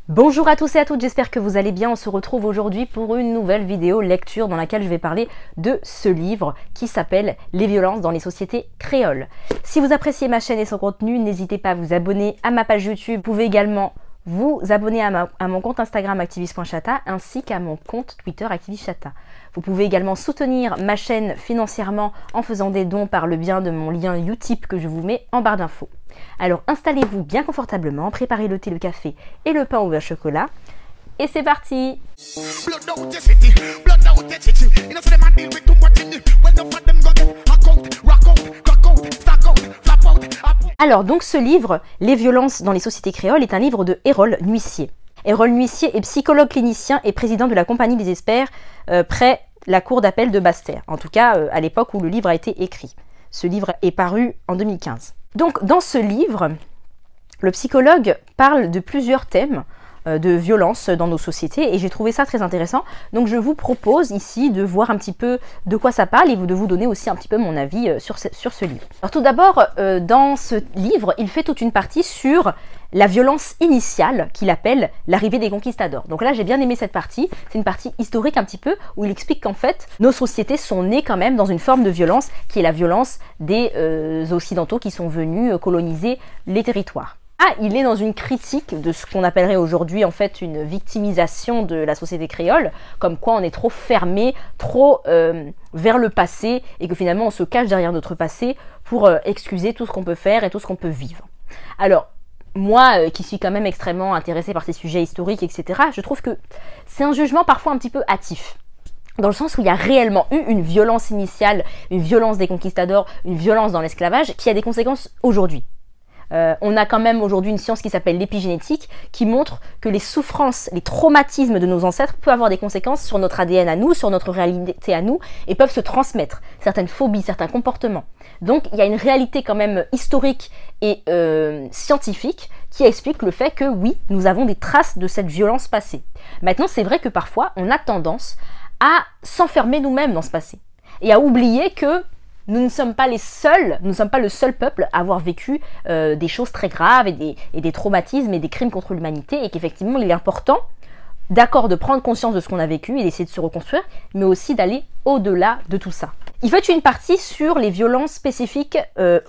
Bonjour à tous et à toutes, j'espère que vous allez bien. On se retrouve aujourd'hui pour une nouvelle vidéo lecture dans laquelle je vais parler de ce livre qui s'appelle « Les violences dans les sociétés créoles ». Si vous appréciez ma chaîne et son contenu, n'hésitez pas à vous abonner à ma page YouTube. Vous pouvez également vous abonner à mon compte Instagram activiste.chatta ainsi qu'à mon compte Twitter activiste.chatta. Vous pouvez également soutenir ma chaîne financièrement en faisant des dons par le biais de mon lien Utip que je vous mets en barre d'infos. Alors installez-vous bien confortablement, préparez le thé, le café et le pain au beurre chocolat. Et c'est parti! Alors donc ce livre, Les violences dans les sociétés créoles, est un livre de Errol Nuissier. Errol Nuissier est psychologue clinicien et président de la Compagnie des experts près la cour d'appel de Basse-Terre. En tout cas à l'époque où le livre a été écrit. Ce livre est paru en 2015. Donc dans ce livre, le psychologue parle de plusieurs thèmes de violence dans nos sociétés et j'ai trouvé ça très intéressant. Donc je vous propose ici de voir un petit peu de quoi ça parle et de vous donner aussi un petit peu mon avis sur ce livre. Alors tout d'abord, dans ce livre, il fait toute une partie sur la violence initiale qu'il appelle l'arrivée des conquistadors. Donc là, j'ai bien aimé cette partie. C'est une partie historique un petit peu où il explique qu'en fait, nos sociétés sont nées quand même dans une forme de violence qui est la violence des Occidentaux qui sont venus coloniser les territoires. Ah, il est dans une critique de ce qu'on appellerait aujourd'hui en fait une victimisation de la société créole, comme quoi on est trop fermé, trop vers le passé et que finalement on se cache derrière notre passé pour excuser tout ce qu'on peut faire et tout ce qu'on peut vivre. Alors, moi qui suis quand même extrêmement intéressée par ces sujets historiques, etc., je trouve que c'est un jugement parfois un petit peu hâtif. Dans le sens où il y a réellement eu une violence initiale, une violence des conquistadors, une violence dans l'esclavage qui a des conséquences aujourd'hui. On a quand même aujourd'hui une science qui s'appelle l'épigénétique qui montre que les souffrances, les traumatismes de nos ancêtres peuvent avoir des conséquences sur notre ADN à nous, sur notre réalité à nous et peuvent se transmettre. Certaines phobies, certains comportements. Donc il y a une réalité quand même historique et scientifique qui explique le fait que oui, nous avons des traces de cette violence passée. Maintenant, c'est vrai que parfois on a tendance à s'enfermer nous-mêmes dans ce passé et à oublier que nous ne sommes pas les seuls, nous ne sommes pas le seul peuple à avoir vécu des choses très graves et des traumatismes et des crimes contre l'humanité et qu'effectivement il est important, d'accord, de prendre conscience de ce qu'on a vécu et d'essayer de se reconstruire, mais aussi d'aller au-delà de tout ça. Il fait une partie sur les violences spécifiques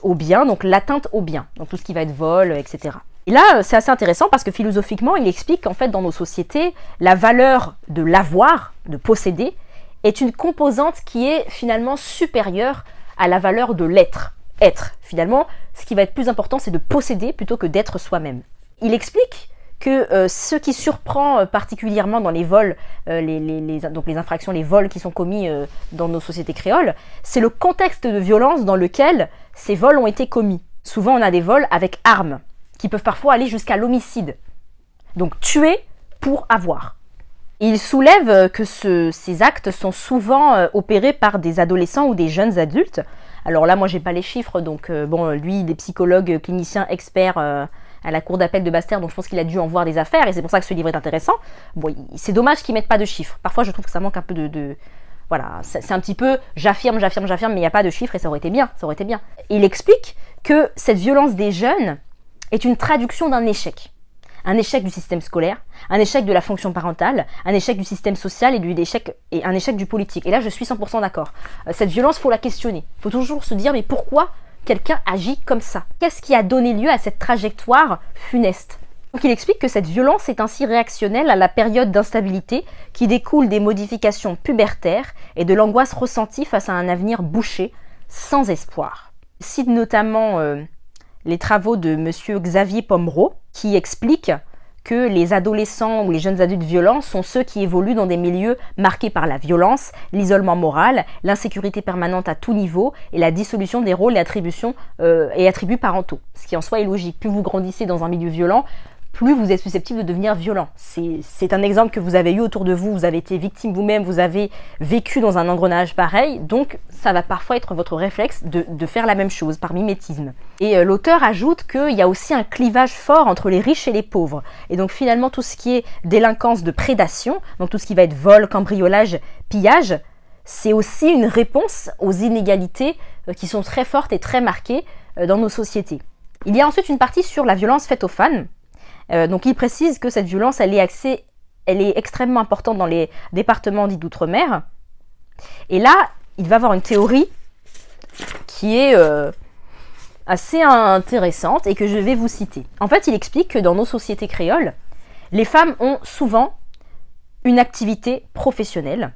au bien, donc l'atteinte au bien, donc tout ce qui va être vol, etc. Et là, c'est assez intéressant parce que philosophiquement, il explique qu'en fait, dans nos sociétés, la valeur de l'avoir, de posséder, est une composante qui est finalement supérieure à la valeur de l'être. Être, finalement, ce qui va être plus important, c'est de posséder plutôt que d'être soi-même. Il explique que ce qui surprend particulièrement dans les vols, donc les infractions, les vols qui sont commis dans nos sociétés créoles, c'est le contexte de violence dans lequel ces vols ont été commis. Souvent, on a des vols avec armes, qui peuvent parfois aller jusqu'à l'homicide. Donc, tuer pour avoir. Il soulève que ces actes sont souvent opérés par des adolescents ou des jeunes adultes. Alors là, moi, j'ai pas les chiffres, donc bon, lui, il est psychologue, clinicien, expert à la cour d'appel de Basse-Terre, donc je pense qu'il a dû en voir des affaires, et c'est pour ça que ce livre est intéressant. Bon, c'est dommage qu'ils mettent pas de chiffres. Parfois, je trouve que ça manque un peu voilà, c'est un petit peu j'affirme, mais il n'y a pas de chiffres, et ça aurait été bien, ça aurait été bien. Il explique que cette violence des jeunes est une traduction d'un échec. Un échec du système scolaire, un échec de la fonction parentale, un échec du système social et un échec du politique. Et là, je suis 100% d'accord. Cette violence, il faut la questionner. Il faut toujours se dire, mais pourquoi quelqu'un agit comme ça? Qu'est-ce qui a donné lieu à cette trajectoire funeste? Donc il explique que cette violence est ainsi réactionnelle à la période d'instabilité qui découle des modifications pubertaires et de l'angoisse ressentie face à un avenir bouché, sans espoir. Il cite notamment les travaux de M. Xavier Pomereau, qui explique que les adolescents ou les jeunes adultes violents sont ceux qui évoluent dans des milieux marqués par la violence, l'isolement moral, l'insécurité permanente à tout niveau et la dissolution des rôles et attributs parentaux. Ce qui en soi est logique. Plus vous grandissez dans un milieu violent, plus vous êtes susceptible de devenir violent. C'est un exemple que vous avez eu autour de vous, vous avez été victime vous-même, vous avez vécu dans un engrenage pareil, donc ça va parfois être votre réflexe de faire la même chose par mimétisme. Et l'auteur ajoute qu'il y a aussi un clivage fort entre les riches et les pauvres. Et donc finalement tout ce qui est délinquance de prédation, donc tout ce qui va être vol, cambriolage, pillage, c'est aussi une réponse aux inégalités qui sont très fortes et très marquées dans nos sociétés. Il y a ensuite une partie sur la violence faite aux femmes. Donc il précise que cette violence, elle est extrêmement importante dans les départements dits d'outre-mer. Et là, il va avoir une théorie qui est assez intéressante et que je vais vous citer. En fait, il explique que dans nos sociétés créoles, les femmes ont souvent une activité professionnelle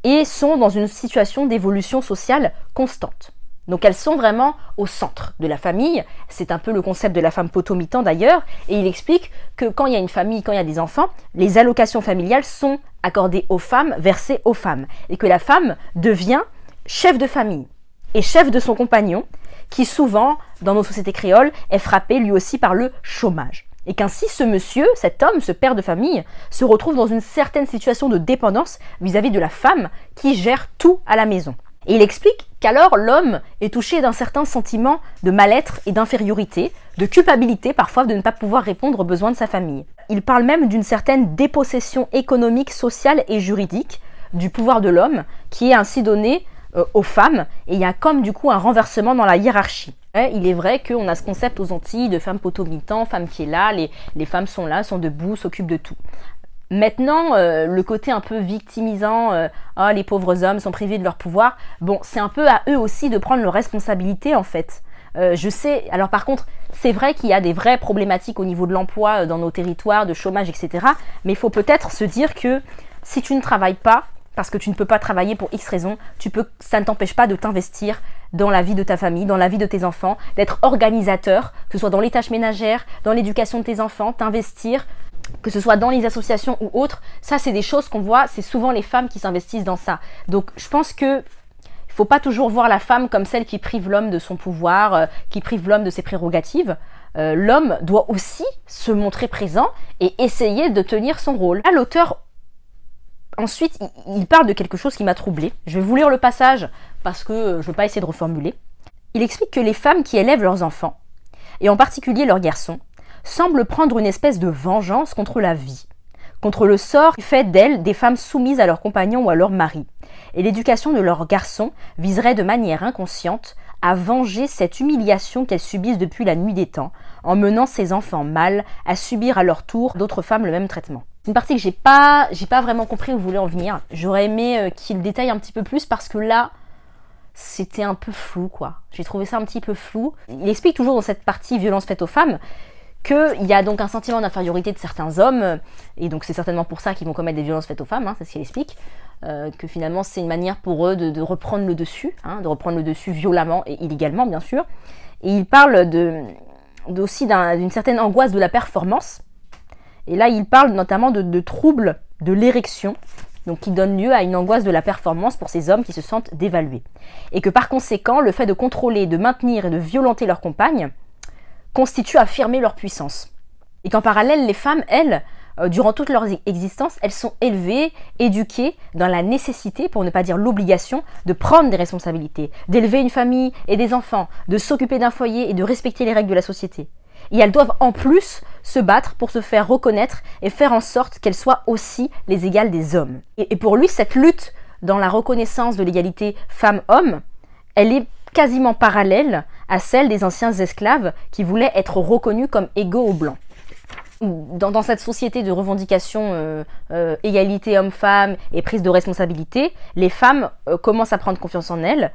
et sont dans une situation d'évolution sociale constante. Donc elles sont vraiment au centre de la famille. C'est un peu le concept de la femme potomitan d'ailleurs. Et il explique que quand il y a une famille, quand il y a des enfants, les allocations familiales sont accordées aux femmes, versées aux femmes. Et que la femme devient chef de famille et chef de son compagnon, qui souvent, dans nos sociétés créoles, est frappé lui aussi par le chômage. Et qu'ainsi ce monsieur, cet homme, ce père de famille, se retrouve dans une certaine situation de dépendance vis-à-vis de la femme qui gère tout à la maison. Et il explique qu'alors l'homme est touché d'un certain sentiment de mal-être et d'infériorité, de culpabilité parfois de ne pas pouvoir répondre aux besoins de sa famille. Il parle même d'une certaine dépossession économique, sociale et juridique du pouvoir de l'homme qui est ainsi donné aux femmes, et il y a comme du coup un renversement dans la hiérarchie. Il est vrai qu'on a ce concept aux Antilles de femme potomitan, femme qui est là, les femmes sont là, sont debout, s'occupent de tout. Maintenant, le côté un peu victimisant, oh, les pauvres hommes sont privés de leur pouvoir, bon, c'est un peu à eux aussi de prendre leurs responsabilités en fait. Je sais, alors par contre, c'est vrai qu'il y a des vraies problématiques au niveau de l'emploi dans nos territoires, de chômage, etc. Mais il faut peut-être se dire que si tu ne travailles pas, parce que tu ne peux pas travailler pour X raisons, ça ne t'empêche pas de t'investir dans la vie de ta famille, dans la vie de tes enfants, d'être organisateur, que ce soit dans les tâches ménagères, dans l'éducation de tes enfants, t'investir, que ce soit dans les associations ou autres. Ça, c'est des choses qu'on voit, c'est souvent les femmes qui s'investissent dans ça. Donc, je pense que il faut pas toujours voir la femme comme celle qui prive l'homme de son pouvoir, qui prive l'homme de ses prérogatives. L'homme doit aussi se montrer présent et essayer de tenir son rôle. Là, l'auteur, ensuite, il parle de quelque chose qui m'a troublée. Je vais vous lire le passage parce que je ne vais pas essayer de reformuler. Il explique que les femmes qui élèvent leurs enfants, et en particulier leurs garçons, semblent prendre une espèce de vengeance contre la vie, contre le sort fait d'elles des femmes soumises à leurs compagnons ou à leur mari. Et l'éducation de leurs garçons viserait de manière inconsciente à venger cette humiliation qu'elles subissent depuis la nuit des temps, en menant ces enfants mâles à subir à leur tour d'autres femmes le même traitement. C'est une partie que j'ai pas vraiment compris où vous voulez en venir. J'aurais aimé qu'il détaille un petit peu plus parce que là, c'était un peu flou, quoi. J'ai trouvé ça un petit peu flou. Il explique toujours dans cette partie violence faite aux femmes qu'il y a donc un sentiment d'infériorité de certains hommes, et donc c'est certainement pour ça qu'ils vont commettre des violences faites aux femmes, hein, c'est ce qu'il explique, que finalement c'est une manière pour eux de reprendre le dessus, hein, de reprendre le dessus violemment et illégalement bien sûr. Et il parle aussi d'une certaine angoisse de la performance, et là il parle notamment de troubles de l'érection, donc qui donne lieu à une angoisse de la performance pour ces hommes qui se sentent dévalués. Et que par conséquent, le fait de contrôler, de maintenir et de violenter leur compagne constitue affirmer leur puissance. Et qu'en parallèle, les femmes, elles, durant toute leur existence, elles sont élevées, éduquées dans la nécessité, pour ne pas dire l'obligation, de prendre des responsabilités, d'élever une famille et des enfants, de s'occuper d'un foyer et de respecter les règles de la société. Et elles doivent en plus se battre pour se faire reconnaître et faire en sorte qu'elles soient aussi les égales des hommes. Et pour lui, cette lutte dans la reconnaissance de l'égalité femmes-hommes, elle est quasiment parallèle à celle des anciens esclaves qui voulaient être reconnus comme égaux aux blancs. Dans cette société de revendication égalité homme-femme et prise de responsabilité, les femmes commencent à prendre confiance en elles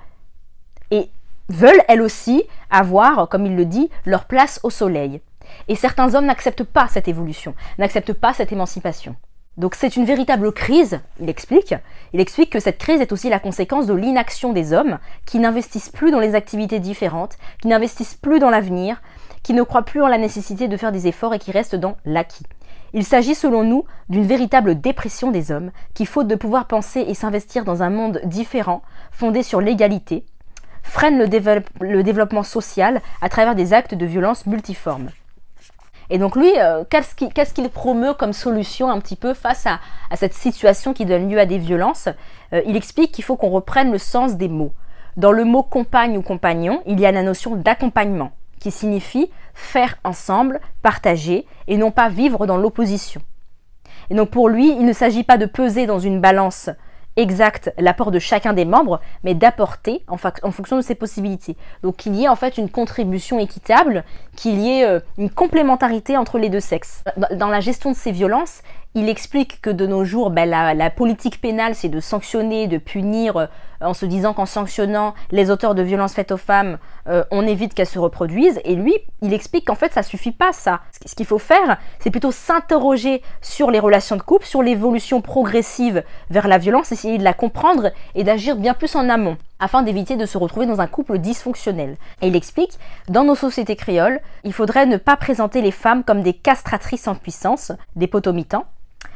et veulent elles aussi avoir, comme il le dit, leur place au soleil. Et certains hommes n'acceptent pas cette évolution, n'acceptent pas cette émancipation. Donc c'est une véritable crise, il explique. Il explique que cette crise est aussi la conséquence de l'inaction des hommes qui n'investissent plus dans les activités différentes, qui n'investissent plus dans l'avenir, qui ne croient plus en la nécessité de faire des efforts et qui restent dans l'acquis. Il s'agit selon nous d'une véritable dépression des hommes qui, faute de pouvoir penser et s'investir dans un monde différent, fondé sur l'égalité, freinent le développement social à travers des actes de violence multiformes. Et donc lui, qu'est-ce qu'il promeut comme solution un petit peu face à cette situation qui donne lieu à des violences? Il explique qu'il faut qu'on reprenne le sens des mots. Dans le mot compagne ou compagnon, il y a la notion d'accompagnement, qui signifie faire ensemble, partager, et non pas vivre dans l'opposition. Et donc pour lui, il ne s'agit pas de peser dans une balance exact l'apport de chacun des membres, mais d'apporter en fonction de ses possibilités. Donc qu'il y ait en fait une contribution équitable, qu'il y ait une complémentarité entre les deux sexes. Dans la gestion de ces violences, il explique que de nos jours, la politique pénale, c'est de sanctionner, de punir, en se disant qu'en sanctionnant les auteurs de violences faites aux femmes, on évite qu'elles se reproduisent. Et lui, il explique qu'en fait, ça suffit pas, ça. Ce qu'il faut faire, c'est plutôt s'interroger sur les relations de couple, sur l'évolution progressive vers la violence, essayer de la comprendre et d'agir bien plus en amont, afin d'éviter de se retrouver dans un couple dysfonctionnel. Et il explique, dans nos sociétés créoles, il faudrait ne pas présenter les femmes comme des castratrices en puissance, des potomitans,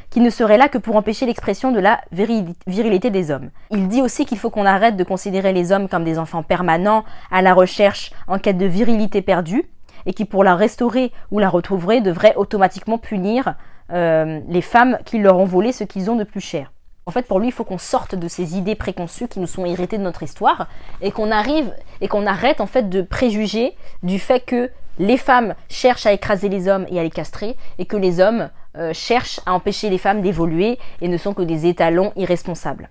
qui ne seraient là que pour empêcher l'expression de la virilité des hommes. Il dit aussi qu'il faut qu'on arrête de considérer les hommes comme des enfants permanents, à la recherche, en quête de virilité perdue, et qui pour la restaurer ou la retrouver devraient automatiquement punir les femmes qui leur ont volé ce qu'ils ont de plus cher. En fait, pour lui, il faut qu'on sorte de ces idées préconçues qui nous sont héritées de notre histoire et qu'on arrête en fait de préjuger du fait que les femmes cherchent à écraser les hommes et à les castrer et que les hommes cherchent à empêcher les femmes d'évoluer et ne sont que des étalons irresponsables.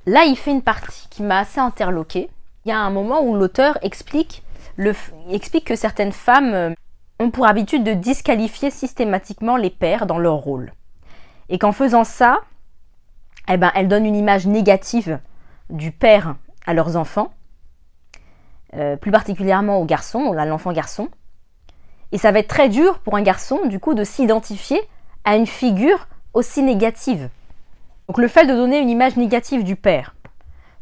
Là, il fait une partie qui m'a assez interloquée. Il y a un moment où l'auteur explique que certaines femmes ont pour habitude de disqualifier systématiquement les pères dans leur rôle. Et qu'en faisant ça, elles donnent une image négative du père à leurs enfants, plus particulièrement aux garçons, à l'enfant garçon. Et ça va être très dur pour un garçon, du coup, de s'identifier à une figure aussi négative. Donc le fait de donner une image négative du père,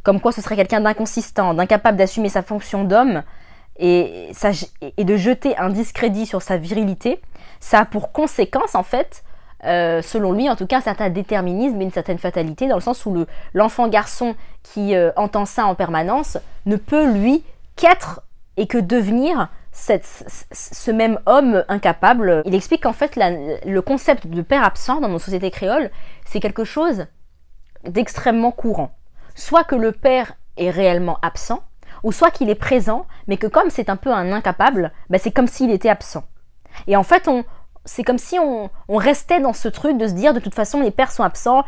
comme quoi ce serait quelqu'un d'inconsistant, d'incapable d'assumer sa fonction d'homme, et de jeter un discrédit sur sa virilité, ça a pour conséquence, en fait, selon lui, en tout cas, un certain déterminisme et une certaine fatalité, dans le sens où l'enfant garçon qui entend ça en permanence ne peut, lui, qu'être et que devenir ce même homme incapable. Il explique qu'en fait, le concept de père absent dans nos sociétés créoles, c'est quelque chose d'extrêmement courant. Soit que le père est réellement absent, ou soit qu'il est présent, mais que comme c'est un peu un incapable, c'est comme s'il était absent. Et en fait, c'est comme si on restait dans ce truc de se dire de toute façon les pères sont absents,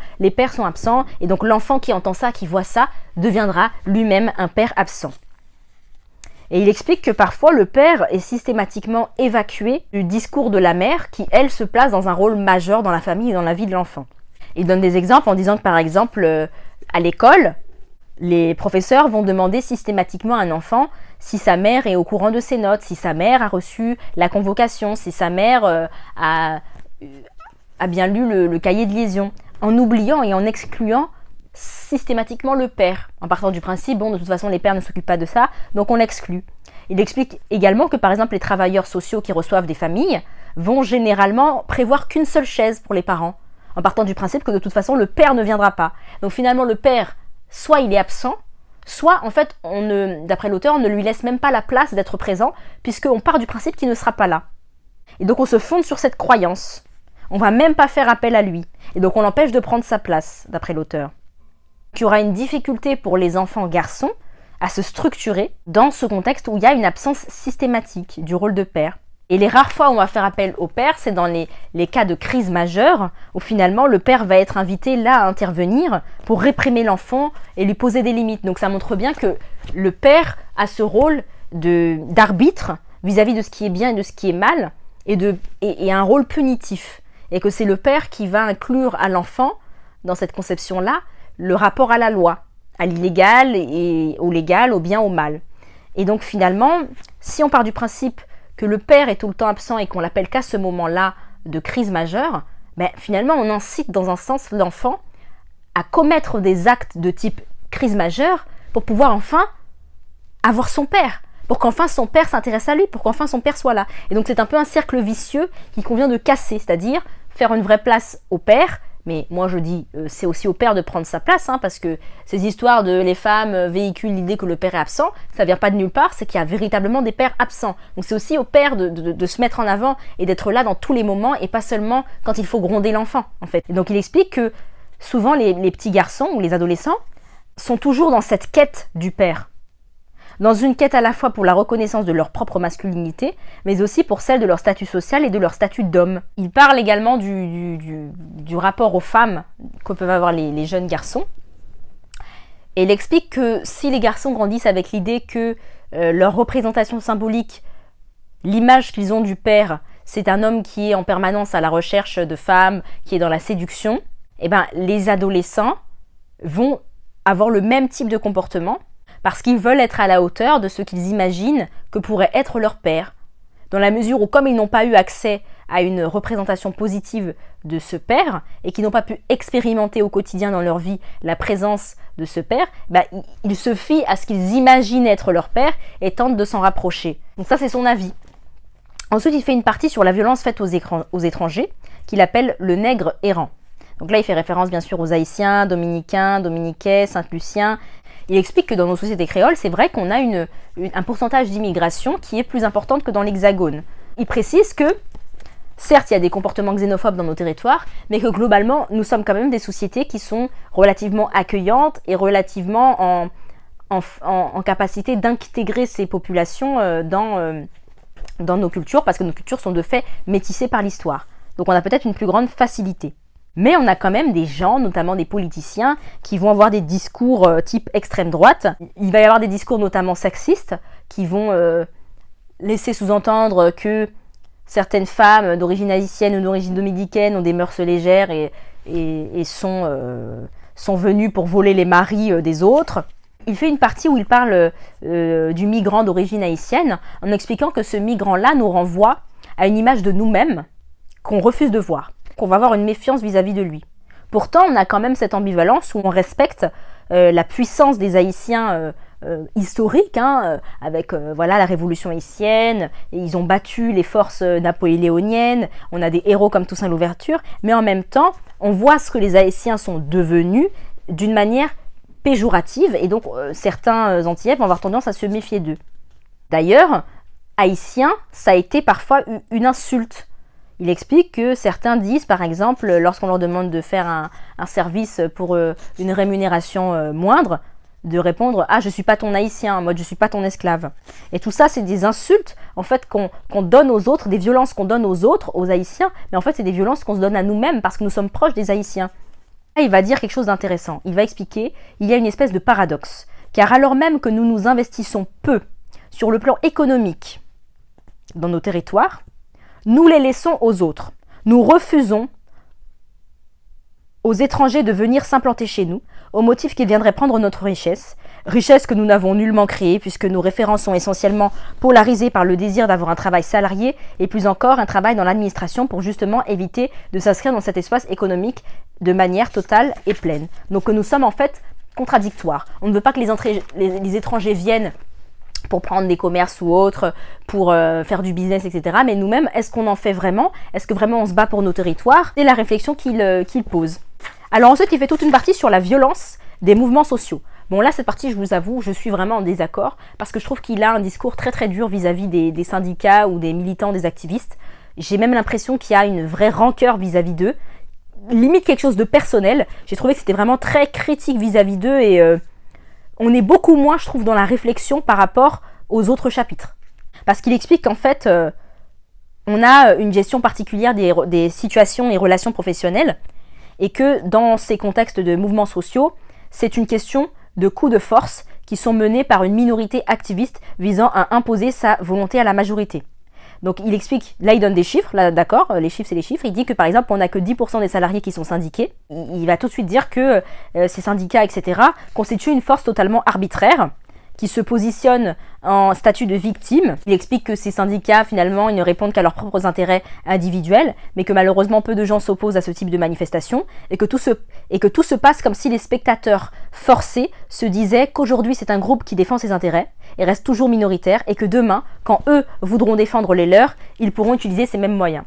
et donc l'enfant qui entend ça, qui voit ça, deviendra lui-même un père absent. Et il explique que parfois le père est systématiquement évacué du discours de la mère qui, elle, se place dans un rôle majeur dans la famille et dans la vie de l'enfant. Il donne des exemples en disant que par exemple, à l'école, les professeurs vont demander systématiquement à un enfant si sa mère est au courant de ses notes, si sa mère a reçu la convocation, si sa mère a bien lu le cahier de liaison, en oubliant et en excluant systématiquement le père, en partant du principe, de toute façon les pères ne s'occupent pas de ça, donc on l'exclut. Il explique également que par exemple les travailleurs sociaux qui reçoivent des familles vont généralement prévoir qu'une seule chaise pour les parents, en partant du principe que de toute façon le père ne viendra pas. Donc finalement le père, soit il est absent, soit en fait, d'après l'auteur, on ne lui laisse même pas la place d'être présent, puisqu'on part du principe qu'il ne sera pas là. Et donc on se fonde sur cette croyance. On va même pas faire appel à lui. Et donc on l'empêche de prendre sa place, d'après l'auteur. Il y aura une difficulté pour les enfants garçons à se structurer dans ce contexte où il y a une absence systématique du rôle de père. Et les rares fois où on va faire appel au père, c'est dans les cas de crise majeure, où finalement le père va être invité là à intervenir pour réprimer l'enfant et lui poser des limites. Donc ça montre bien que le père a ce rôle d'arbitre vis-à-vis de ce qui est bien et de ce qui est mal, et un rôle punitif. Et que c'est le père qui va inclure à l'enfant, dans cette conception-là, le rapport à la loi, à l'illégal et au légal, au bien, au mal. Et donc finalement, si on part du principe que le père est tout le temps absent et qu'on l'appelle qu'à ce moment-là de crise majeure, finalement on incite dans un sens l'enfant à commettre des actes de type crise majeure pour pouvoir enfin avoir son père, pour qu'enfin son père s'intéresse à lui, pour qu'enfin son père soit là. Et donc c'est un peu un cercle vicieux qu'il convient de casser, c'est-à-dire faire une vraie place au père. Mais moi je dis, c'est aussi au père de prendre sa place, parce que ces histoires de les femmes véhiculent l'idée que le père est absent, ça vient pas de nulle part, c'est qu'il y a véritablement des pères absents. Donc c'est aussi au père de se mettre en avant et d'être là dans tous les moments et pas seulement quand il faut gronder l'enfant, en fait. Et donc il explique que souvent les petits garçons ou les adolescents sont toujours dans cette quête du père. Dans une quête à la fois pour la reconnaissance de leur propre masculinité, mais aussi pour celle de leur statut social et de leur statut d'homme. Il parle également du rapport aux femmes que peuvent avoir les jeunes garçons, Et il explique que si les garçons grandissent avec l'idée que leur représentation symbolique, l'image qu'ils ont du père, c'est un homme qui est en permanence à la recherche de femmes, qui est dans la séduction, eh ben, les adolescents vont avoir le même type de comportement parce qu'ils veulent être à la hauteur de ce qu'ils imaginent que pourrait être leur père. Dans la mesure où, comme ils n'ont pas eu accès à une représentation positive de ce père et qu'ils n'ont pas pu expérimenter au quotidien dans leur vie la présence de ce père, bah, ils se fient à ce qu'ils imaginent être leur père et tentent de s'en rapprocher. Donc ça, c'est son avis. Ensuite, il fait une partie sur la violence faite aux étrangers, qu'il appelle le nègre errant. Donc là, il fait référence bien sûr aux Haïtiens, Dominicains, Dominiquais, Saint-Luciens. Il explique que dans nos sociétés créoles, c'est vrai qu'on a un pourcentage d'immigration qui est plus importante que dans l'Hexagone. Il précise que, certes, il y a des comportements xénophobes dans nos territoires, mais que globalement, nous sommes quand même des sociétés qui sont relativement accueillantes et relativement en capacité d'intégrer ces populations dans nos cultures, parce que nos cultures sont de fait métissées par l'histoire. Donc on a peut-être une plus grande facilité. Mais on a quand même des gens, notamment des politiciens, qui vont avoir des discours type extrême droite. Il va y avoir des discours notamment sexistes, qui vont laisser sous-entendre que certaines femmes d'origine haïtienne ou d'origine dominicaine ont des mœurs légères et sont venues pour voler les maris des autres. Il fait une partie où il parle du migrant d'origine haïtienne, en expliquant que ce migrant-là nous renvoie à une image de nous-mêmes qu'on refuse de voir, qu'on va avoir une méfiance vis-à-vis de lui. Pourtant, on a quand même cette ambivalence où on respecte la puissance des Haïtiens historiques, avec voilà, la révolution haïtienne, et ils ont battu les forces napoléoniennes, on a des héros comme Toussaint Louverture, mais en même temps, on voit ce que les Haïtiens sont devenus d'une manière péjorative, et donc certains Antillais vont avoir tendance à se méfier d'eux. D'ailleurs, Haïtien, ça a été parfois une insulte. Il explique que certains disent, par exemple, lorsqu'on leur demande de faire un service pour une rémunération moindre, de répondre « Ah, je ne suis pas ton haïtien, moi je ne suis pas ton esclave ». Et tout ça, c'est des insultes en fait, qu'on donne aux autres, des violences qu'on donne aux autres, aux haïtiens, mais en fait, c'est des violences qu'on se donne à nous-mêmes parce que nous sommes proches des haïtiens. Là, il va dire quelque chose d'intéressant. Il va expliquer il y a une espèce de paradoxe, car alors même que nous nous investissons peu sur le plan économique dans nos territoires, nous les laissons aux autres. Nous refusons aux étrangers de venir s'implanter chez nous, au motif qu'ils viendraient prendre notre richesse, richesse que nous n'avons nullement créée, puisque nos références sont essentiellement polarisées par le désir d'avoir un travail salarié, et plus encore un travail dans l'administration pour justement éviter de s'inscrire dans cet espace économique de manière totale et pleine. Donc nous sommes en fait contradictoires. On ne veut pas que les étrangers viennent pour prendre des commerces ou autres, pour faire du business, etc. Mais nous-mêmes, est-ce qu'on en fait vraiment? Est-ce que vraiment on se bat pour nos territoires? C'est la réflexion qu'il pose. Alors ensuite, il fait toute une partie sur la violence des mouvements sociaux. Bon là, cette partie, je vous avoue, je suis vraiment en désaccord, parce que je trouve qu'il a un discours très très dur vis-à-vis des syndicats ou des militants, des activistes. J'ai même l'impression qu'il y a une vraie rancœur vis-à-vis d'eux, limite quelque chose de personnel. J'ai trouvé que c'était vraiment très critique vis-à-vis d'eux et on est beaucoup moins, je trouve, dans la réflexion par rapport aux autres chapitres. Parce qu'il explique qu'en fait, on a une gestion particulière des situations et relations professionnelles et que dans ces contextes de mouvements sociaux, c'est une question de coups de force qui sont menés par une minorité activiste visant à imposer sa volonté à la majorité. Donc il explique, là il donne des chiffres, là d'accord, les chiffres c'est les chiffres, il dit que par exemple on n'a que 10% des salariés qui sont syndiqués, il va tout de suite dire que ces syndicats etc. constituent une force totalement arbitraire, qui se positionne en statut de victime. Il explique que ces syndicats finalement ils ne répondent qu'à leurs propres intérêts individuels, mais que malheureusement peu de gens s'opposent à ce type de manifestation, et que tout se passe comme si les spectateurs forcés se disaient qu'aujourd'hui c'est un groupe qui défend ses intérêts, et reste toujours minoritaire, et que demain, quand eux voudront défendre les leurs, ils pourront utiliser ces mêmes moyens.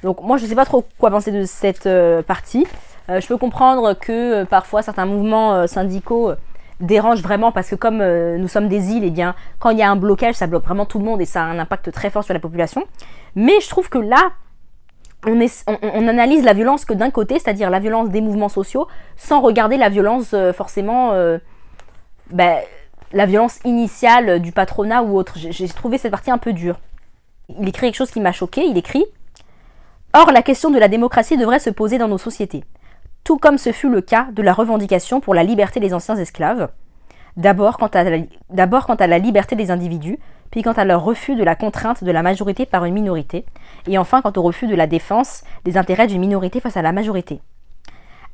Donc moi je ne sais pas trop quoi penser de cette partie. Je peux comprendre que parfois certains mouvements syndicaux dérangent vraiment parce que comme nous sommes des îles, et bien quand il y a un blocage, ça bloque vraiment tout le monde et ça a un impact très fort sur la population. Mais je trouve que là, on analyse la violence que d'un côté, c'est-à-dire la violence des mouvements sociaux, sans regarder la violence forcément, la violence initiale du patronat ou autre. J'ai trouvé cette partie un peu dure. Il écrit quelque chose qui m'a choqué, il écrit « Or, la question de la démocratie devrait se poser dans nos sociétés. Tout comme ce fut le cas de la revendication pour la liberté des anciens esclaves. d'abord quant à la liberté des individus, puis quant à leur refus de la contrainte de la majorité par une minorité, et enfin quant au refus de la défense des intérêts d'une minorité face à la majorité.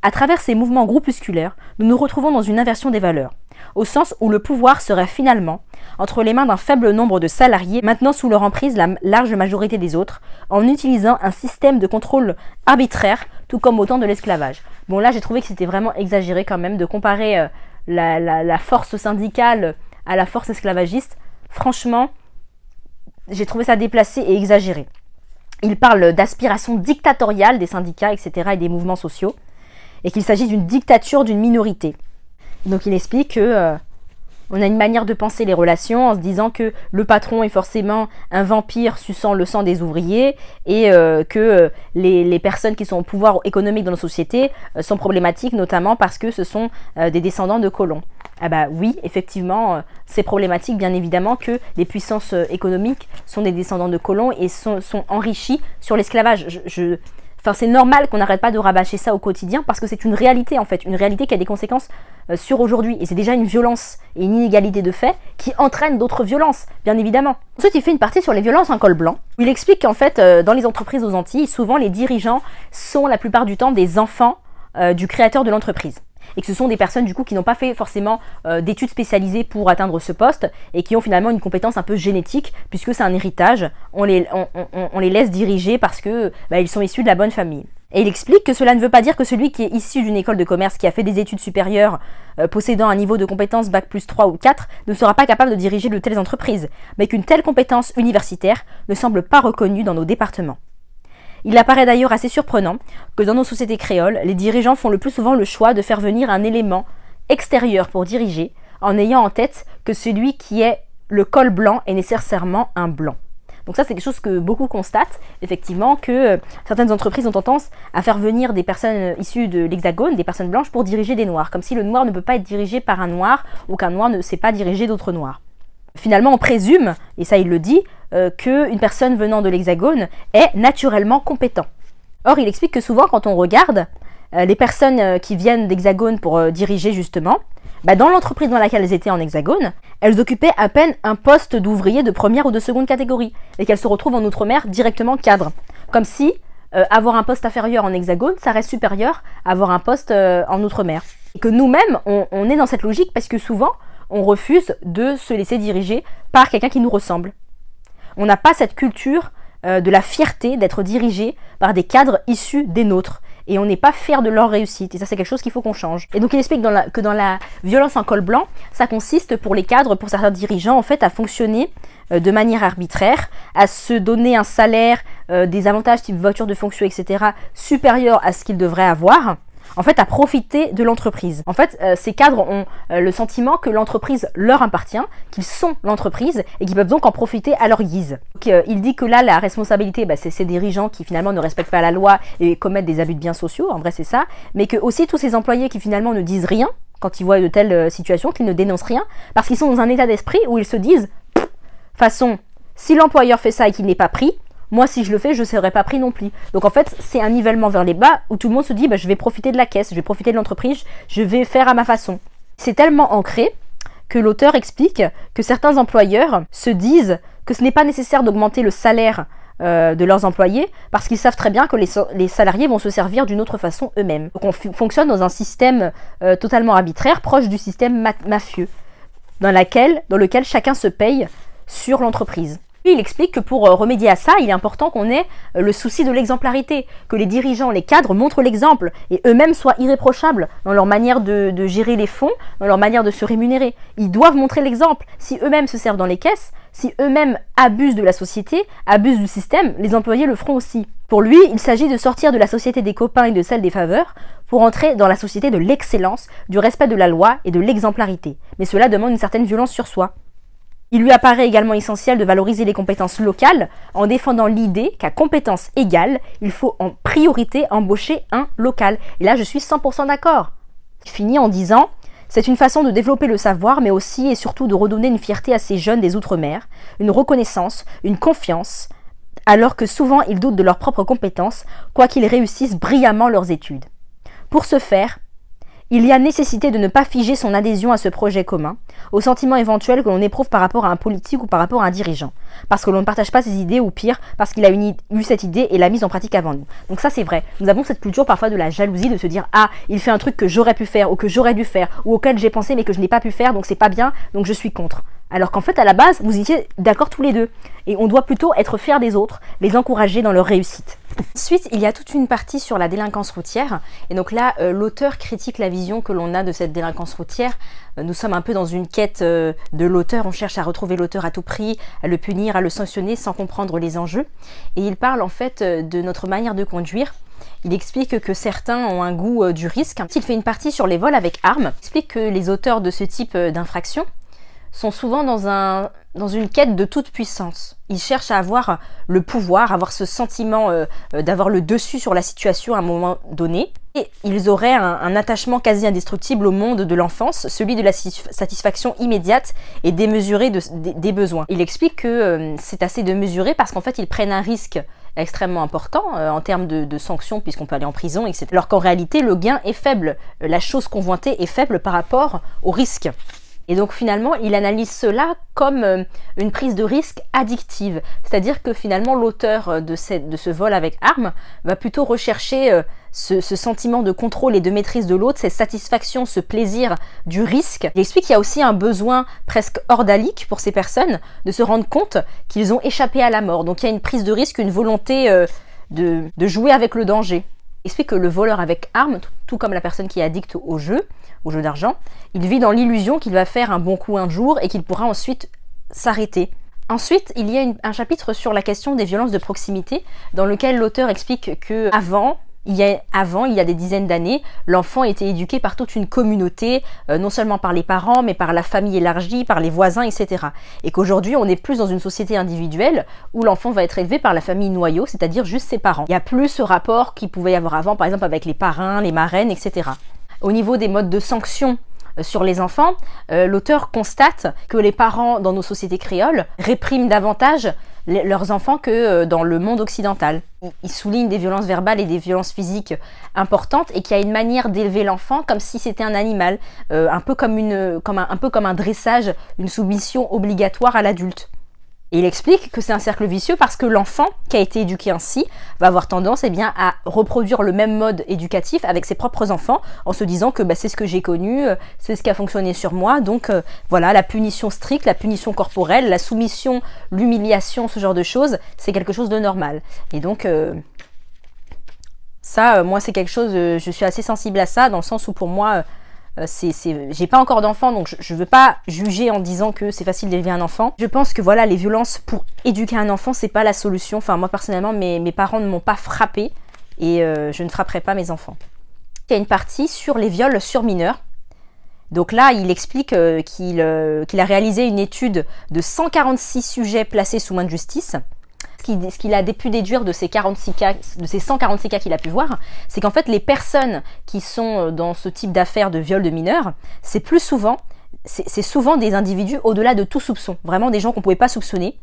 À travers ces mouvements groupusculaires, nous nous retrouvons dans une inversion des valeurs, au sens où le pouvoir serait finalement entre les mains d'un faible nombre de salariés, maintenant sous leur emprise la large majorité des autres, en utilisant un système de contrôle arbitraire, tout comme au temps de l'esclavage. Bon, là j'ai trouvé que c'était vraiment exagéré quand même de comparer la force syndicale à la force esclavagiste. Franchement, j'ai trouvé ça déplacé et exagéré. Il parle d'aspiration dictatoriale des syndicats, etc. et des mouvements sociaux, et qu'il s'agit d'une dictature d'une minorité. Donc il explique que on a une manière de penser les relations en se disant que le patron est forcément un vampire suçant le sang des ouvriers et que les personnes qui sont au pouvoir économique dans nos sociétés sont problématiques, notamment parce que ce sont des descendants de colons. Ah bah oui, effectivement, c'est problématique bien évidemment que les puissances économiques sont des descendants de colons et sont enrichis sur l'esclavage. Enfin, c'est normal qu'on n'arrête pas de rabâcher ça au quotidien parce que c'est une réalité en fait, une réalité qui a des conséquences sur aujourd'hui. Et c'est déjà une violence et une inégalité de fait qui entraîne d'autres violences, bien évidemment. Ensuite, il fait une partie sur les violences en col blanc, où il explique qu'en fait, dans les entreprises aux Antilles, souvent les dirigeants sont la plupart du temps des enfants du créateur de l'entreprise. Et que ce sont des personnes du coup qui n'ont pas fait forcément d'études spécialisées pour atteindre ce poste et qui ont finalement une compétence un peu génétique puisque c'est un héritage, on les laisse diriger parce que ils sont issus de la bonne famille. Et il explique que cela ne veut pas dire que celui qui est issu d'une école de commerce, qui a fait des études supérieures, possédant un niveau de compétence bac plus 3 ou 4, ne sera pas capable de diriger de telles entreprises, mais qu'une telle compétence universitaire ne semble pas reconnue dans nos départements. Il apparaît d'ailleurs assez surprenant que dans nos sociétés créoles, les dirigeants font le plus souvent le choix de faire venir un élément extérieur pour diriger, en ayant en tête que celui qui est le col blanc est nécessairement un blanc. Donc ça, c'est quelque chose que beaucoup constatent, effectivement, que certaines entreprises ont tendance à faire venir des personnes issues de l'Hexagone, des personnes blanches, pour diriger des noirs, comme si le noir ne peut pas être dirigé par un noir ou qu'un noir ne sait pas diriger d'autres noirs. Finalement, on présume, et ça il le dit, qu'une personne venant de l'Hexagone est naturellement compétent. Or, il explique que souvent, quand on regarde les personnes qui viennent d'Hexagone pour diriger justement, dans l'entreprise dans laquelle elles étaient en Hexagone, elles occupaient à peine un poste d'ouvrier de première ou de seconde catégorie, et qu'elles se retrouvent en Outre-mer directement cadre. Comme si avoir un poste inférieur en Hexagone, ça reste supérieur à avoir un poste en Outre-mer. Et que nous-mêmes, on est dans cette logique parce que souvent, on refuse de se laisser diriger par quelqu'un qui nous ressemble. On n'a pas cette culture de la fierté d'être dirigé par des cadres issus des nôtres. Et on n'est pas fier de leur réussite. Et ça, c'est quelque chose qu'il faut qu'on change. Et donc, il explique que dans la violence en col blanc, ça consiste pour les cadres, pour certains dirigeants, en fait, à fonctionner de manière arbitraire, à se donner un salaire, des avantages type voiture de fonction, etc., supérieur à ce qu'ils devraient avoir, en fait, à profiter de l'entreprise. En fait, ces cadres ont le sentiment que l'entreprise leur appartient, qu'ils sont l'entreprise et qu'ils peuvent donc en profiter à leur guise. Donc, il dit que là, la responsabilité, c'est ces dirigeants qui finalement ne respectent pas la loi et commettent des abus de biens sociaux, en vrai c'est ça, mais que aussi tous ces employés qui finalement ne disent rien quand ils voient de telles situations, qu'ils ne dénoncent rien, parce qu'ils sont dans un état d'esprit où ils se disent, façon, si l'employeur fait ça et qu'il n'est pas pris, moi, si je le fais, je ne serai pas pris non plus. Donc en fait, c'est un nivellement vers les bas où tout le monde se dit je vais profiter de la caisse, je vais profiter de l'entreprise, je vais faire à ma façon. C'est tellement ancré que l'auteur explique que certains employeurs se disent que ce n'est pas nécessaire d'augmenter le salaire de leurs employés parce qu'ils savent très bien que les salariés vont se servir d'une autre façon eux-mêmes. Donc on fonctionne dans un système totalement arbitraire, proche du système mafieux, dans lequel chacun se paye sur l'entreprise. Il explique que pour remédier à ça, il est important qu'on ait le souci de l'exemplarité, que les dirigeants, les cadres montrent l'exemple et eux-mêmes soient irréprochables dans leur manière de gérer les fonds, dans leur manière de se rémunérer. Ils doivent montrer l'exemple. Si eux-mêmes se servent dans les caisses, si eux-mêmes abusent de la société, abusent du système, les employés le feront aussi. Pour lui, il s'agit de sortir de la société des copains et de celle des faveurs pour entrer dans la société de l'excellence, du respect de la loi et de l'exemplarité. Mais cela demande une certaine violence sur soi. Il lui apparaît également essentiel de valoriser les compétences locales en défendant l'idée qu'à compétences égales, il faut en priorité embaucher un local. Et là, je suis 100% d'accord. Il finit en disant « C'est une façon de développer le savoir, mais aussi et surtout de redonner une fierté à ces jeunes des Outre-mer, une reconnaissance, une confiance, alors que souvent ils doutent de leurs propres compétences, quoiqu'ils réussissent brillamment leurs études. Pour ce faire, Il y a nécessité de ne pas figer son adhésion à ce projet commun, au sentiment éventuel que l'on éprouve par rapport à un politique ou par rapport à un dirigeant, parce que l'on ne partage pas ses idées ou pire, parce qu'il a eu cette idée et l'a mise en pratique avant nous. Donc ça c'est vrai, nous avons cette culture parfois de la jalousie, de se dire « Ah, il fait un truc que j'aurais pu faire ou que j'aurais dû faire ou auquel j'ai pensé mais que je n'ai pas pu faire, donc c'est pas bien, donc je suis contre ». Alors qu'en fait à la base, vous étiez d'accord tous les deux. Et on doit plutôt être fiers des autres, les encourager dans leur réussite. Ensuite, il y a toute une partie sur la délinquance routière. Et donc là, l'auteur critique la vision que l'on a de cette délinquance routière. Nous sommes un peu dans une quête de l'auteur. On cherche à retrouver l'auteur à tout prix, à le punir, à le sanctionner sans comprendre les enjeux. Et il parle en fait de notre manière de conduire. Il explique que certains ont un goût du risque. Il fait une partie sur les vols avec armes. Il explique que les auteurs de ce type d'infraction sont souvent dans une quête de toute puissance. Ils cherchent à avoir le pouvoir, avoir ce sentiment d'avoir le dessus sur la situation à un moment donné. Et ils auraient un attachement quasi indestructible au monde de l'enfance, celui de la satisfaction immédiate et démesurée des besoins. Il explique que c'est assez de mesurer parce qu'en fait ils prennent un risque extrêmement important en termes de sanctions puisqu'on peut aller en prison, etc. Alors qu'en réalité le gain est faible, la chose convoitée est faible par rapport au risque. Et donc finalement, il analyse cela comme une prise de risque addictive. C'est-à-dire que finalement, l'auteur de ce vol avec arme va plutôt rechercher ce sentiment de contrôle et de maîtrise de l'autre, cette satisfaction, ce plaisir du risque. Il explique qu'il y a aussi un besoin presque ordalique pour ces personnes de se rendre compte qu'ils ont échappé à la mort. Donc il y a une prise de risque, une volonté de jouer avec le danger. Il explique que le voleur avec arme, tout comme la personne qui est addicte au jeu d'argent, il vit dans l'illusion qu'il va faire un bon coup un jour et qu'il pourra ensuite s'arrêter. Ensuite, il y a un chapitre sur la question des violences de proximité, dans lequel l'auteur explique que il y a des dizaines d'années, l'enfant était éduqué par toute une communauté, non seulement par les parents, mais par la famille élargie, par les voisins, etc. Et qu'aujourd'hui, on est plus dans une société individuelle où l'enfant va être élevé par la famille noyau, c'est-à-dire juste ses parents. Il n'y a plus ce rapport qu'il pouvait y avoir avant, par exemple avec les parrains, les marraines, etc. Au niveau des modes de sanction sur les enfants, l'auteur constate que les parents dans nos sociétés créoles répriment davantage leurs enfants que dans le monde occidental. Il souligne des violences verbales et des violences physiques importantes et qu'il y a une manière d'élever l'enfant comme si c'était un animal, un peu comme un dressage, une soumission obligatoire à l'adulte. Et il explique que c'est un cercle vicieux parce que l'enfant qui a été éduqué ainsi va avoir tendance à reproduire le même mode éducatif avec ses propres enfants en se disant que c'est ce que j'ai connu, c'est ce qui a fonctionné sur moi, donc voilà, la punition stricte, la punition corporelle, la soumission, l'humiliation, ce genre de choses, c'est quelque chose de normal. Et donc ça, moi c'est quelque chose, je suis assez sensible à ça dans le sens où pour moi, j'ai pas encore d'enfant, donc je veux pas juger en disant que c'est facile d'élever un enfant. Je pense que voilà, les violences pour éduquer un enfant, c'est pas la solution. Enfin, moi personnellement, mes parents ne m'ont pas frappée et je ne frapperai pas mes enfants. Il y a une partie sur les viols sur mineurs. Donc là, il explique qu'il a réalisé une étude de 146 sujets placés sous main de justice. Ce qu'il a pu déduire de ces 146 cas qu'il a pu voir, c'est qu'en fait les personnes qui sont dans ce type d'affaires de viol de mineurs, c'est souvent des individus au-delà de tout soupçon, vraiment des gens qu'on ne pouvait pas soupçonner,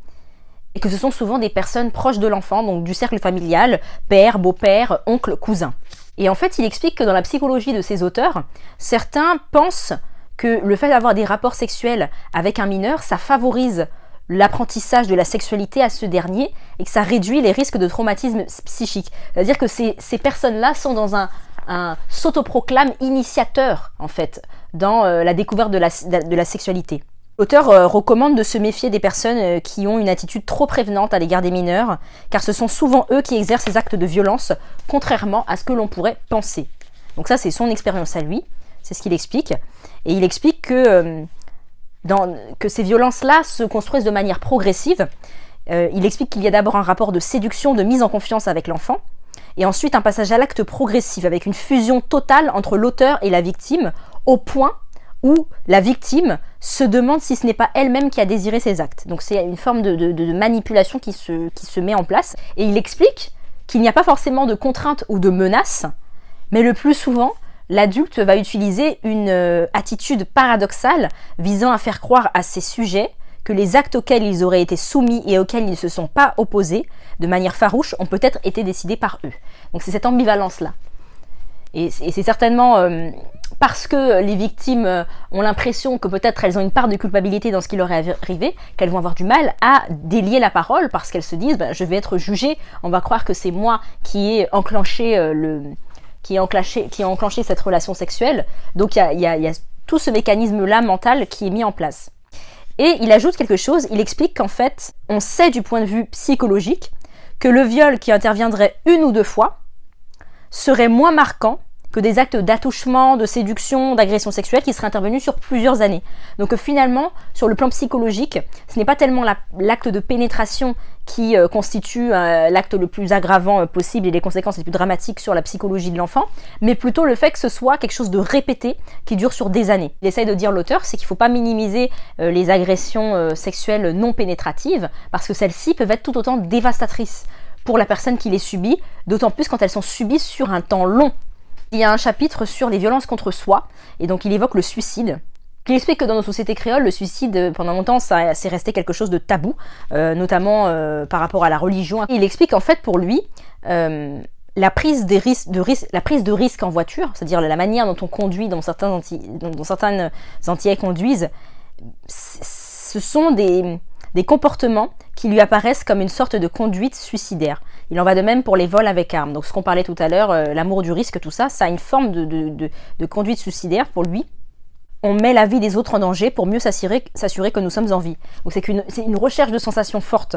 et que ce sont souvent des personnes proches de l'enfant, donc du cercle familial, père, beau-père, oncle, cousin. Et en fait, il explique que dans la psychologie de ces auteurs, certains pensent que le fait d'avoir des rapports sexuels avec un mineur, ça favorise l'apprentissage de la sexualité à ce dernier et que ça réduit les risques de traumatisme psychique. C'est-à-dire que ces personnes-là sont dans un s'autoproclame initiateur, en fait, dans la découverte de la sexualité. L'auteur recommande de se méfier des personnes qui ont une attitude trop prévenante à l'égard des mineurs, car ce sont souvent eux qui exercent ces actes de violence, contrairement à ce que l'on pourrait penser. Donc ça, c'est son expérience à lui, c'est ce qu'il explique. Et il explique que ces violences-là se construisent de manière progressive. Il explique qu'il y a d'abord un rapport de séduction, de mise en confiance avec l'enfant, et ensuite un passage à l'acte progressif, avec une fusion totale entre l'auteur et la victime, au point où la victime se demande si ce n'est pas elle-même qui a désiré ces actes. Donc c'est une forme de manipulation qui se met en place. Et il explique qu'il n'y a pas forcément de contrainte ou de menace, mais le plus souvent, l'adulte va utiliser une attitude paradoxale visant à faire croire à ses sujets que les actes auxquels ils auraient été soumis et auxquels ils ne se sont pas opposés de manière farouche ont peut-être été décidés par eux. Donc c'est cette ambivalence-là. Et c'est certainement parce que les victimes ont l'impression que peut-être elles ont une part de culpabilité dans ce qui leur est arrivé, qu'elles vont avoir du mal à délier la parole parce qu'elles se disent je vais être jugée, on va croire que c'est moi qui ai enclenché cette relation sexuelle. Donc il y a tout ce mécanisme-là mental qui est mis en place. Et il ajoute quelque chose, il explique qu'en fait, on sait du point de vue psychologique que le viol qui interviendrait 1 ou 2 fois serait moins marquant que des actes d'attouchement, de séduction, d'agression sexuelle qui seraient intervenus sur plusieurs années. Donc finalement, sur le plan psychologique, ce n'est pas tellement l'acte de pénétration qui constitue l'acte le plus aggravant possible et les conséquences les plus dramatiques sur la psychologie de l'enfant, mais plutôt le fait que ce soit quelque chose de répété qui dure sur des années. Il essaye de dire l'auteur, c'est qu'il ne faut pas minimiser les agressions sexuelles non pénétratives, parce que celles-ci peuvent être tout autant dévastatrices pour la personne qui les subit, d'autant plus quand elles sont subies sur un temps long. Il y a un chapitre sur les violences contre soi, et donc il évoque le suicide. Il explique que dans nos sociétés créoles, le suicide, pendant longtemps, c'est resté quelque chose de tabou, notamment par rapport à la religion. Il explique en fait pour lui, la prise de risque en voiture, c'est-à-dire la manière dont on conduit, dont certaines Antillais conduisent, ce sont des comportements qui lui apparaissent comme une sorte de conduite suicidaire. Il en va de même pour les vols avec armes. Donc ce qu'on parlait tout à l'heure, l'amour du risque, tout ça, ça a une forme de conduite suicidaire pour lui. On met la vie des autres en danger pour mieux s'assurer que nous sommes en vie. Donc c'est une recherche de sensations fortes.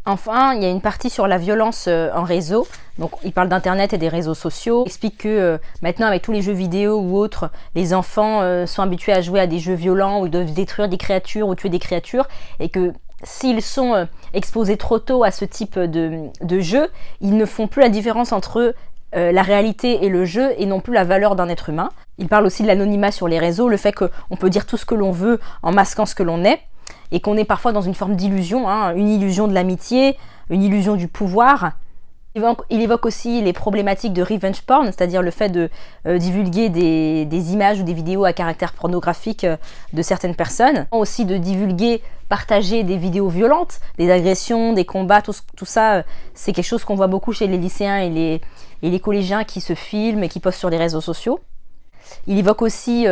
Enfin, il y a une partie sur la violence en réseau. Donc il parle d'internet et des réseaux sociaux. Il explique que maintenant avec tous les jeux vidéo ou autres, les enfants sont habitués à jouer à des jeux violents où ils doivent détruire des créatures ou tuer des créatures, et que s'ils sont exposés trop tôt à ce type de jeu, ils ne font plus la différence entre la réalité et le jeu, et non plus la valeur d'un être humain. Il parle aussi de l'anonymat sur les réseaux, le fait qu'on peut dire tout ce que l'on veut en masquant ce que l'on est, et qu'on est parfois dans une forme d'illusion, une illusion de l'amitié, une illusion du pouvoir. Il évoque aussi les problématiques de revenge porn, c'est-à-dire le fait de divulguer des images ou des vidéos à caractère pornographique de certaines personnes. Aussi de divulguer, partager des vidéos violentes, des agressions, des combats, tout ça, c'est quelque chose qu'on voit beaucoup chez les lycéens et les collégiens qui se filment et qui postent sur les réseaux sociaux. Il évoque aussi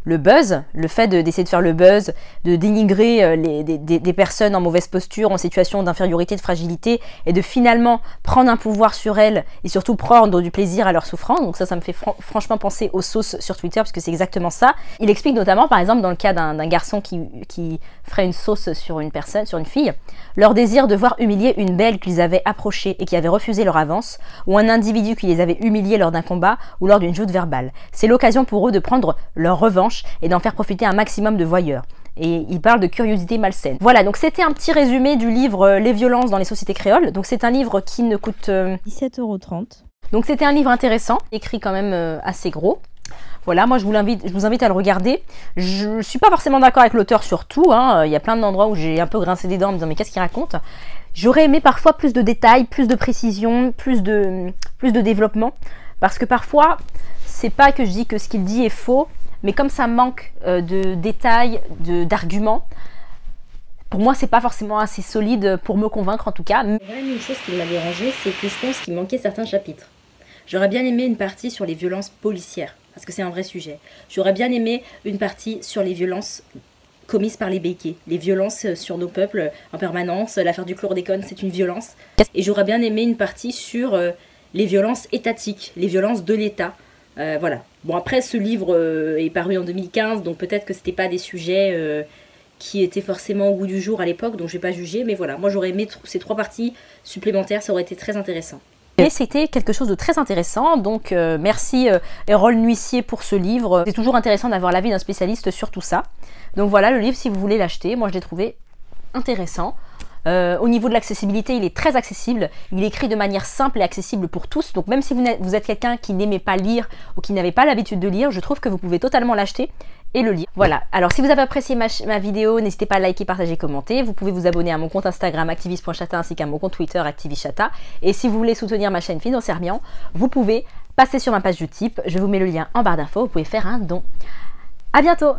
le buzz, le fait d'essayer de faire le buzz, de dénigrer des personnes en mauvaise posture, en situation d'infériorité, de fragilité, et de finalement prendre un pouvoir sur elles et surtout prendre du plaisir à leur souffrance. Donc ça me fait franchement penser aux sauces sur Twitter, parce que c'est exactement ça. Il explique notamment, par exemple, dans le cas d'un garçon qui ferait une sauce sur une personne, sur une fille, leur désir de voir humilier une belle qu'ils avaient approchée et qui avait refusé leur avance, ou un individu qui les avait humiliés lors d'un combat ou lors d'une joute verbale. C'est l'occasion pour eux de prendre leur revanche et d'en faire profiter un maximum de voyeurs. Et il parle de curiosité malsaine. Voilà, donc c'était un petit résumé du livre Les violences dans les sociétés créoles. Donc c'est un livre qui ne coûte 17,30 €. Donc c'était un livre intéressant, écrit quand même assez gros. Voilà, moi je vous invite à le regarder. Je suis pas forcément d'accord avec l'auteur sur tout, il y a plein d'endroits où j'ai un peu grincé des dents en me disant mais qu'est-ce qu'il raconte. J'aurais aimé parfois plus de détails, plus de précision, plus de développement, parce que parfois c'est pas que je dis que ce qu'il dit est faux, mais comme ça manque de détails, d'arguments, pour moi c'est pas forcément assez solide pour me convaincre en tout cas. Il y a même une chose qui m'a dérangée, c'est que je pense qu'il manquait certains chapitres. J'aurais bien aimé une partie sur les violences policières, parce que c'est un vrai sujet. J'aurais bien aimé une partie sur les violences commises par les béquets, les violences sur nos peuples en permanence. L'affaire du chlordécone, c'est une violence. Et j'aurais bien aimé une partie sur les violences étatiques, les violences de l'État. Voilà. Bon, après, ce livre est paru en 2015, donc peut-être que c'était pas des sujets qui étaient forcément au goût du jour à l'époque, donc je vais pas juger, mais voilà. Moi, j'aurais aimé ces 3 parties supplémentaires, ça aurait été très intéressant. Et c'était quelque chose de très intéressant, donc merci Errol Nuissier pour ce livre. C'est toujours intéressant d'avoir l'avis d'un spécialiste sur tout ça. Donc voilà le livre si vous voulez l'acheter, moi je l'ai trouvé intéressant. Au niveau de l'accessibilité, il est très accessible, il est écrit de manière simple et accessible pour tous, donc même si vous êtes quelqu'un qui n'aimait pas lire ou qui n'avait pas l'habitude de lire, je trouve que vous pouvez totalement l'acheter et le lire. Voilà, alors si vous avez apprécié ma vidéo, n'hésitez pas à liker, partager, commenter. Vous pouvez vous abonner à mon compte Instagram activiste.chata ainsi qu'à mon compte Twitter activistchata. Et si vous voulez soutenir ma chaîne Financièrement, vous pouvez passer sur ma page Utip, je vous mets le lien en barre d'infos, vous pouvez faire un don. À bientôt!